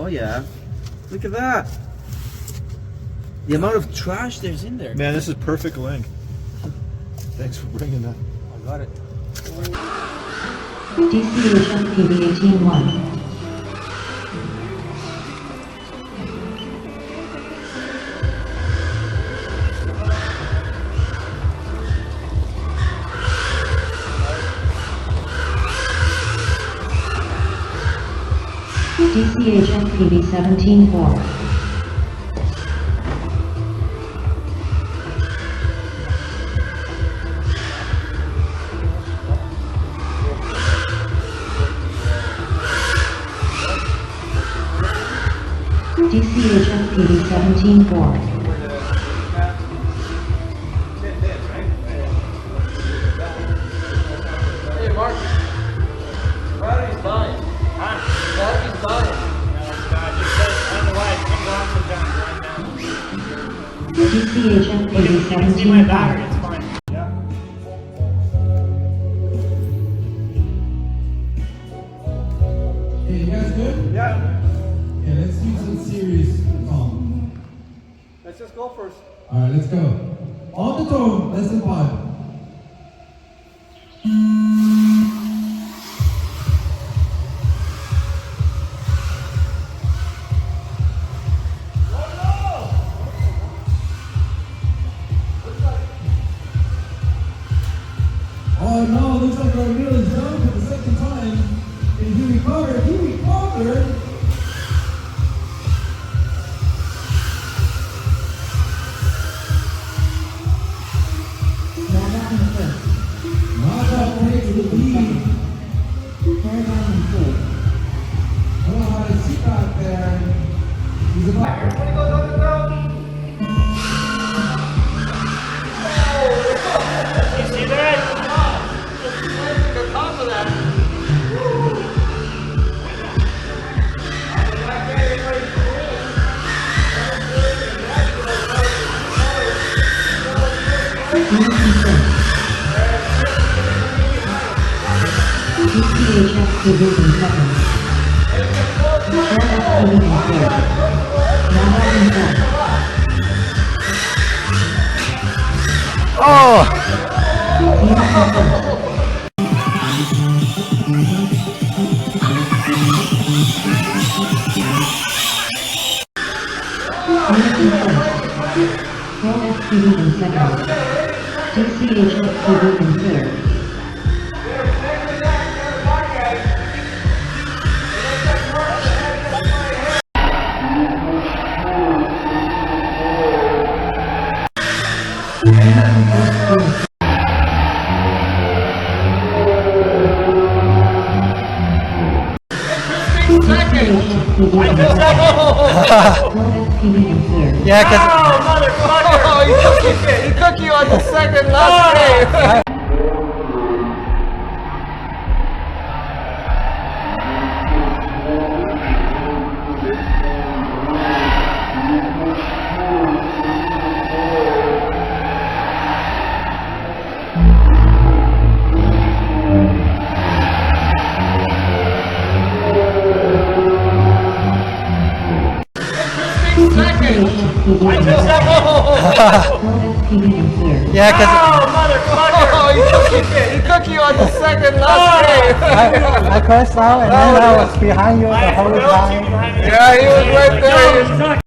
yeah. Look at that. The amount of trash there's in there. Man, this is perfect link. Thanks for bringing that. I got it. KAACK 18-1. KAACK 17-4. KAACK 17-4. Hey, Mark. Battery's dying. Huh? Battery's dying. KAACK 17-5. Hey, you guys good? Yeah. Okay, let's do some serious song. Let's just go first. Alright, let's go. On the tone, lesson 5. Oh no, looks like Ramil is down for the second time. And he recovered, maddog takes the lead. I don't know how to see back there. He's about. You see that? Good top of that. KAACK Division 7. Kraowfpv in third. maddog in fourth. Oh! Kraowfpv in second. KAACK in third. Yeah, because Oh, motherfucker! Oh, he took you on the second last game. yeah, because Oh, motherfucker! Oh, he took you on the second last game. I crashed out and then I was behind you the whole time. Yeah, he was right there.